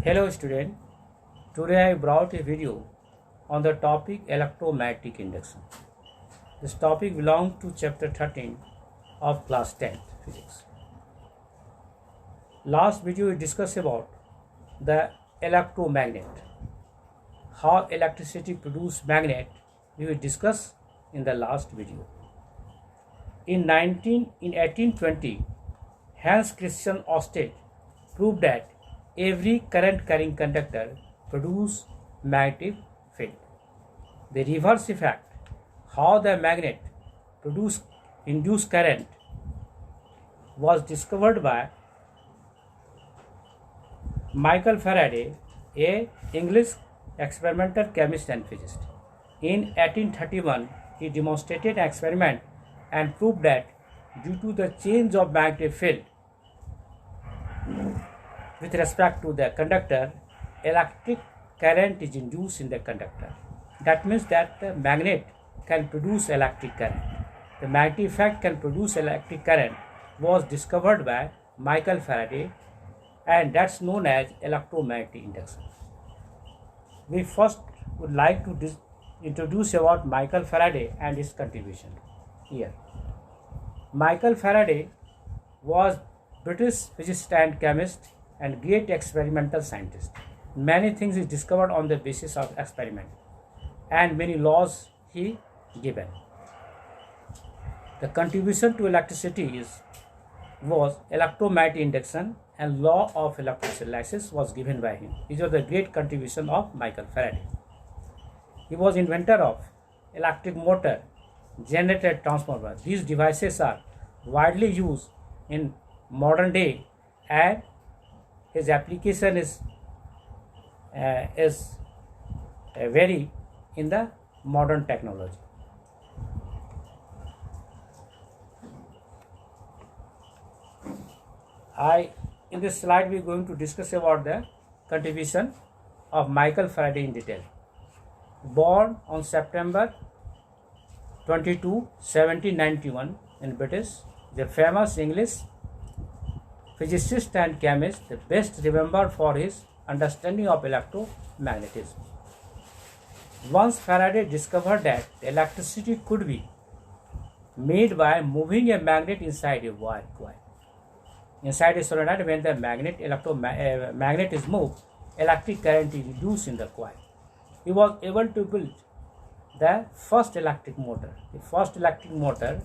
Hello student, today I brought a video on the topic electromagnetic induction. This topic belongs to chapter 13 of class 10th physics. Last video we discussed about the electromagnet. How electricity produces magnet we will discuss in the last video. In 1820, Hans Christian Ørsted proved that every current carrying conductor produces magnetic field. The reverse effect, how the magnet produce induced current, was discovered by Michael Faraday, a English experimental chemist and physicist. In 1831, he demonstrated an experiment and proved that due to the change of magnetic field with respect to the conductor, electric current is induced in the conductor. That means that the magnet can produce electric current. The magnetic effect can produce electric current was discovered by Michael Faraday, and that's known as electromagnetic induction. We first would like to introduce about Michael Faraday and his contribution here. Michael Faraday was British physicist and chemist and great experimental scientist. Many things he discovered on the basis of experiment, and many laws he given. The contribution to electricity was electromagnetic induction and law of electrolysis was given by him. These are the great contribution of Michael Faraday. He was inventor of electric motor, generator, transformer. These devices are widely used in modern day, and his application is very in the modern technology. In this slide we are going to discuss about the contribution of Michael Faraday in detail. Born on September 22, 1791 in British, the famous English physicist and chemist, the best remembered for his understanding of electromagnetism. Once Faraday discovered that electricity could be made by moving a magnet inside a wire coil. Inside a solenoid, when the magnet is moved, electric current is induced in the coil. He was able to build the first electric motor. The first electric motor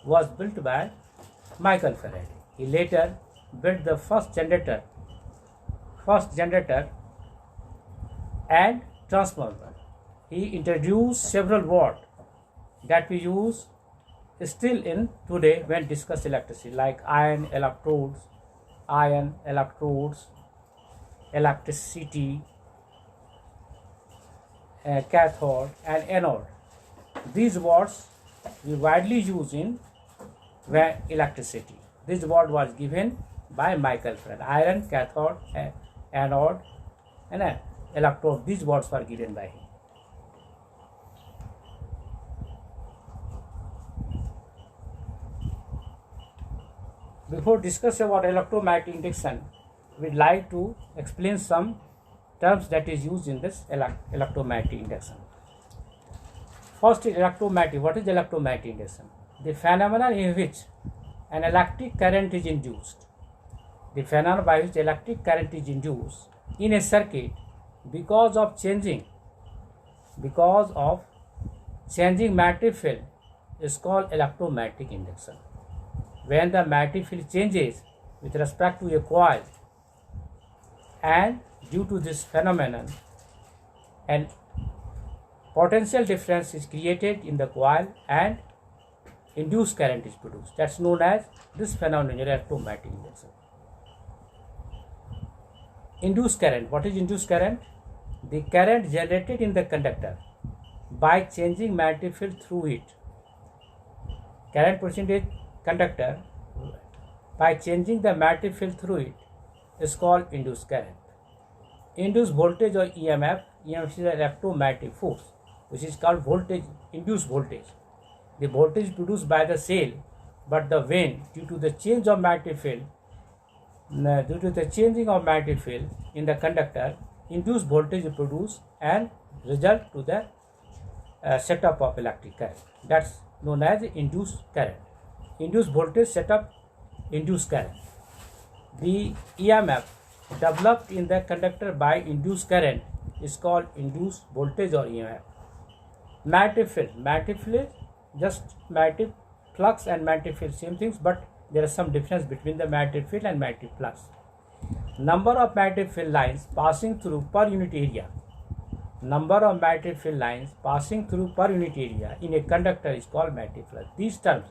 was built by Michael Faraday. He later built the first generator and transformer. He introduced several words that we use still in today when discuss electricity, like iron electrodes, electricity, cathode and anode. These words we widely use in electricity. This word was given by Michael Faraday. Iron, cathode, anode and electrode. These words were given by him. Before discussing about electromagnetic induction, we'd like to explain some terms that is used in this electromagnetic induction. First is electromagnetic. What is electromagnetic induction? The phenomenon in which an electric current is induced. The phenomenon by which electric current is induced in a circuit because of changing magnetic field is called electromagnetic induction. When the magnetic field changes with respect to a coil, and due to this phenomenon, an potential difference is created in the coil and induced current is produced. That's known as this phenomenon, electromagnetic induction. Induced current. What is induced current? The current generated in the conductor by changing magnetic field through it. Current percentage conductor by changing the magnetic field through it is called induced current. Induced voltage or EMF is an electromagnetic force which is called induced voltage. The voltage produced by the cell, but the when due to the change of magnetic field Due to the changing of magnetic field in the conductor, induced voltage is produced and result to the setup of electric current. That's known as induced current. Induced voltage setup, induced current. The EMF developed in the conductor by induced current is called induced voltage or EMF. Magnetic field is just magnetic flux and magnetic field, same things, but there is some difference between the magnetic field and magnetic flux. Number of magnetic field lines passing through per unit area. Number of magnetic field lines passing through per unit area in a conductor is called magnetic flux. These terms,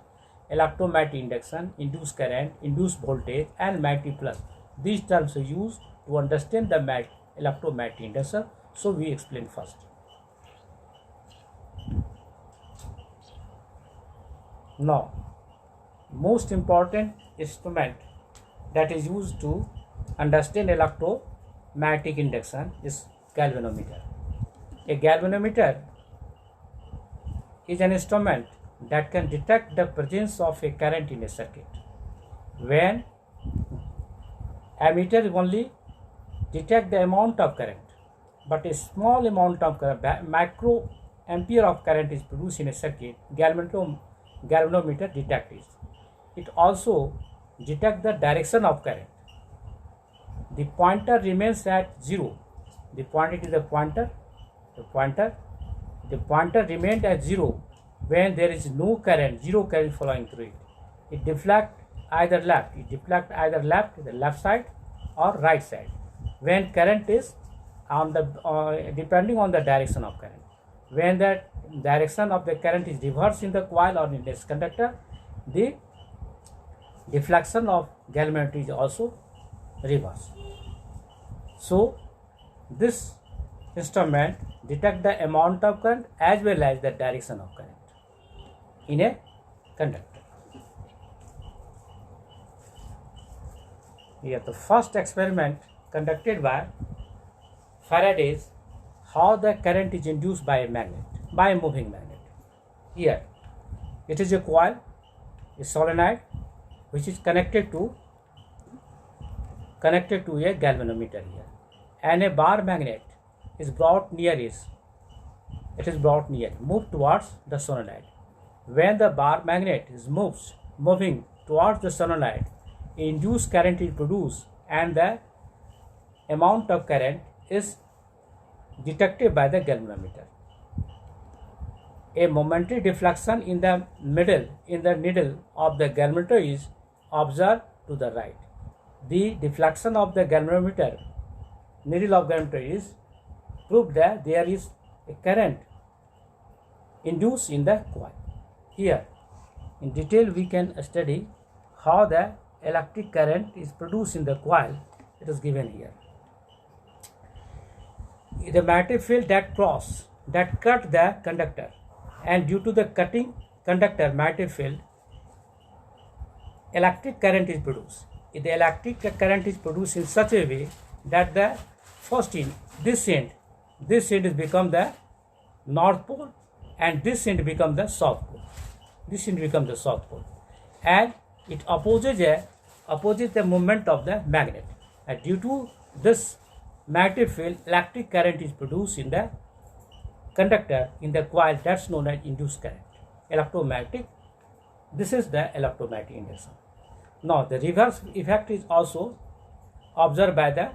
electromagnetic induction, induced current, induced voltage and magnetic flux, these terms are used to understand the electromagnetic induction. So we explain first. Now, most important instrument that is used to understand electromagnetic induction is galvanometer. A galvanometer is an instrument that can detect the presence of a current in a circuit. When ammeter only detect the amount of current, but a small amount of current, micro ampere of current is produced in a circuit, galvanometer detects it. It also detects the direction of current. The pointer remains at 0. The pointer is the pointer. The pointer remained at 0 when there is no current, zero current flowing through it. It deflects either left. The left side or right side. When current is on the depending on the direction of current. When the direction of the current is reversed in the coil or in this conductor, the deflection of galvanometer is also reversed. So this instrument detects the amount of current as well as the direction of current in a conductor. Here the first experiment conducted by Faraday's, how the current is induced by a magnet, by a moving magnet. Here it is a coil, a solenoid which is connected to a galvanometer here, and a bar magnet is brought near it. It is brought near, moved towards the solenoid. When the bar magnet is moving towards the solenoid, induced current is produced and the amount of current is detected by the galvanometer. A momentary deflection in the needle of the galvanometer is observed to the right. The deflection of the needle of galvanometer is proved that there is a current induced in the coil. Here, in detail, we can study how the electric current is produced in the coil. It is given here. The magnetic field that cut the conductor, and due to the cutting conductor magnetic field, electric current is produced. The electric current is produced in such a way that the first end, this end is become the north pole, and this end become the south pole. And it opposes the movement of the magnet. And due to this magnetic field, electric current is produced in the conductor, in the coil. That's known as induced current. Electromagnetic. This is the electromagnetic induction. Now the reverse effect is also observed by the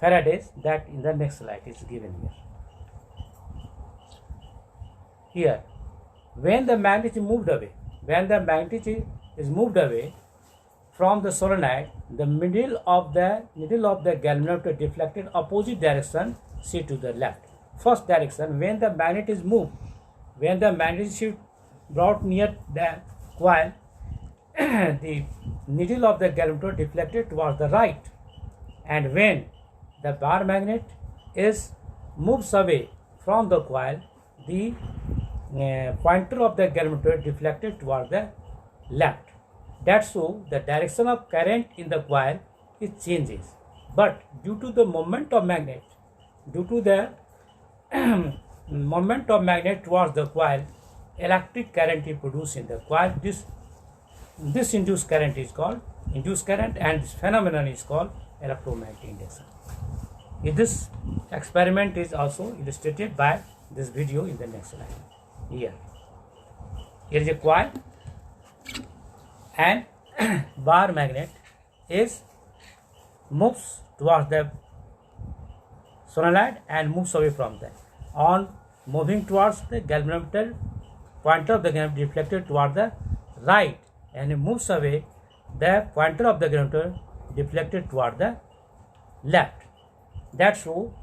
Faraday's, that in the next slide is given here. Here, when the magnet is moved away from the solenoid, the middle of the galvanometer deflected opposite direction, say to the left. First direction, when the magnet is brought near the coil, the needle of the galvanometer deflected towards the right, and when the bar magnet moves away from the coil, the pointer of the galvanometer deflected towards the left. That's so the direction of current in the coil changes. But due to the moment of magnet towards the coil, electric current is produced in the coil. This this induced current is called induced current, and this phenomenon is called electromagnetic induction. This experiment is also illustrated by this video in the next slide. Here is a coil, and bar magnet is moves towards the solenoid and moves away from that. On moving towards the galvanometer, pointer of the galvanometer deflected toward the right, and it moves away, the pointer of the galvanometer deflected toward the left. That's so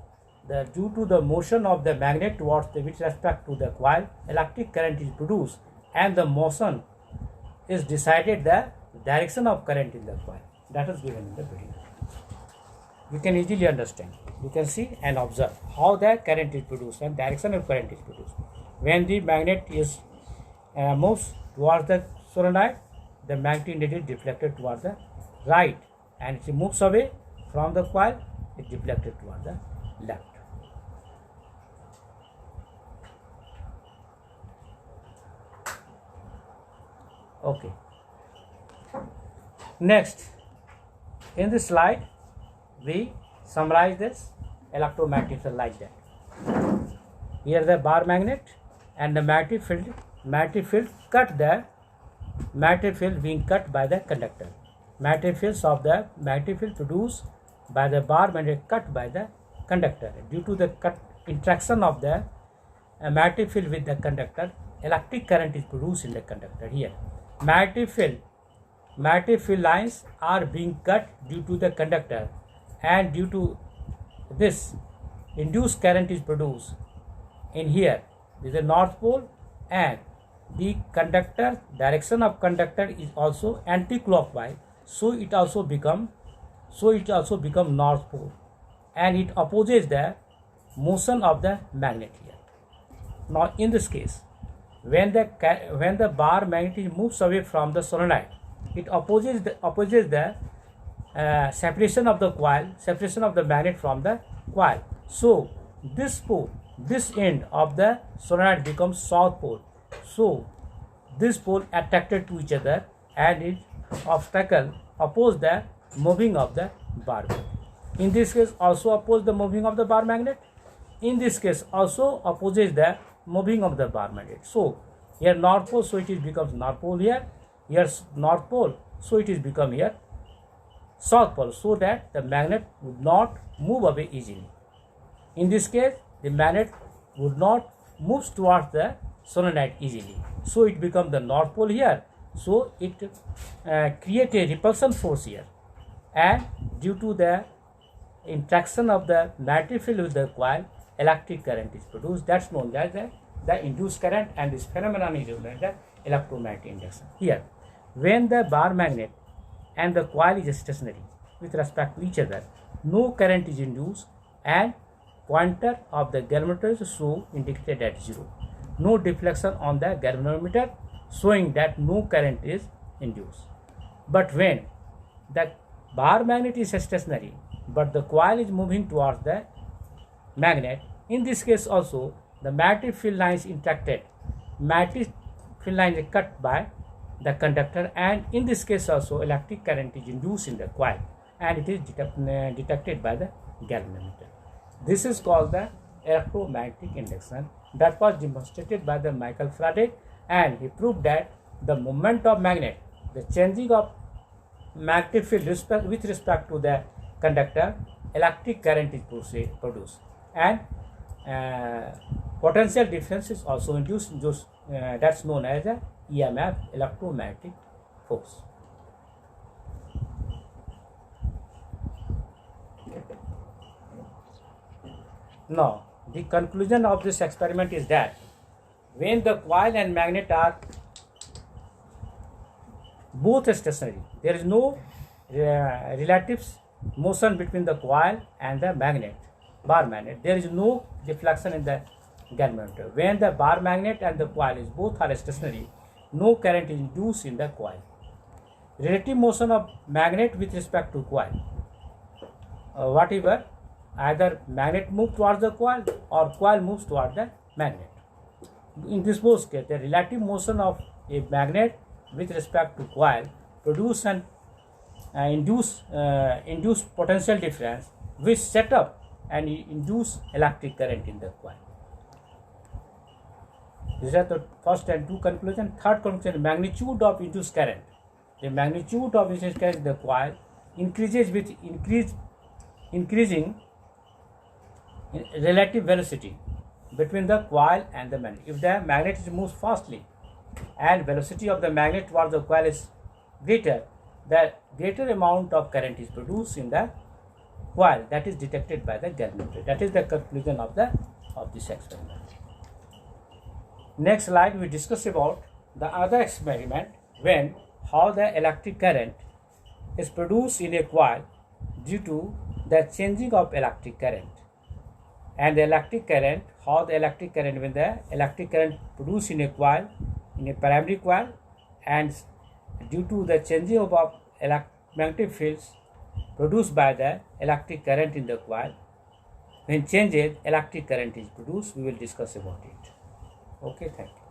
due to the motion of the magnet towards the with respect to the coil, electric current is produced, and the motion is decided the direction of current in the coil. That is given in the video. You can easily understand. You can see and observe how the current is produced and direction of current is produced. When the magnet is moves towards the solenoid, the magnetic needle is deflected towards the right, and if it moves away from the coil, it deflected towards the left. Okay. Next, in this slide, we summarize this electromagnetic field like that. Here the bar magnet and the magnetic field cut the magnetic field being cut by the conductor. Magnetic fields of the magnetic field produced by the bar magnet cut by the conductor. Due to the interaction of the magnetic field with the conductor, electric current is produced in the conductor. Here, magnetic field lines are being cut due to the conductor, and due to this, induced current is produced. In here, this is the north pole, and the conductor direction of conductor is also anti-clockwise, so it also become north pole, and it opposes the motion of the magnet here. Now in this case, when the bar magnet moves away from the solenoid, it opposes the separation of the magnet from the coil. So this end of the solenoid becomes south pole. So this pole attracted to each other, and it oppose the moving of the bar magnet. In this case, also oppose the moving of the bar magnet. In this case, also opposes the moving of the bar magnet. So here north pole, so it is becomes north pole here. Here north pole, so it is become here south pole, so that the magnet would not move away easily. In this case, the magnet would not move towards the solenoid easily, so it becomes the north pole here. So it create a repulsion force here, and due to the interaction of the magnetic field with the coil, electric current is produced. That's known as the induced current, and this phenomenon is known as the electromagnetic induction. Here, when the bar magnet and the coil is stationary with respect to each other, no current is induced, and pointer of the galvanometer is so indicated at 0. No deflection on the galvanometer, showing that no current is induced. But when the bar magnet is stationary, but the coil is moving towards the magnet, in this case also the magnetic field lines interacted. Magnetic field lines are cut by the conductor, and in this case also electric current is induced in the coil, and it is detected by the galvanometer. This is called the electromagnetic induction. That was demonstrated by the Michael Faraday, and he proved that the movement of magnet, the changing of magnetic field with respect to the conductor, electric current is produced, and potential difference is also induced. That's known as a EMF, electromagnetic force. Now, the conclusion of this experiment is that when the coil and magnet are both stationary, there is no relative motion between the coil and the magnet, bar magnet. There is no deflection in the galvanometer. When the bar magnet and the coil is both are stationary, no current is induced in the coil. Relative motion of magnet with respect to coil, whatever, either magnet moves towards the coil or coil moves towards the magnet. In this both case, the relative motion of a magnet with respect to coil produce an induce potential difference which set up and induce electric current in the coil. These are the first and two conclusion. Third conclusion, magnitude of induced current. The magnitude of induced current in the coil increases with increasing relative velocity between the coil and the magnet. If the magnet moves fastly and velocity of the magnet towards the coil is greater, the greater amount of current is produced in the coil, that is detected by the galvanometer. That is the conclusion of this experiment. Next slide we discuss about the other experiment when how the electric current is produced in a coil due to the changing of electric current, and the electric current, how the electric current, when the electric current produced in a coil, in a primary coil, and due to the changing of magnetic fields produced by the electric current in the coil, when changes electric current is produced, we will discuss about it. Okay, thank you.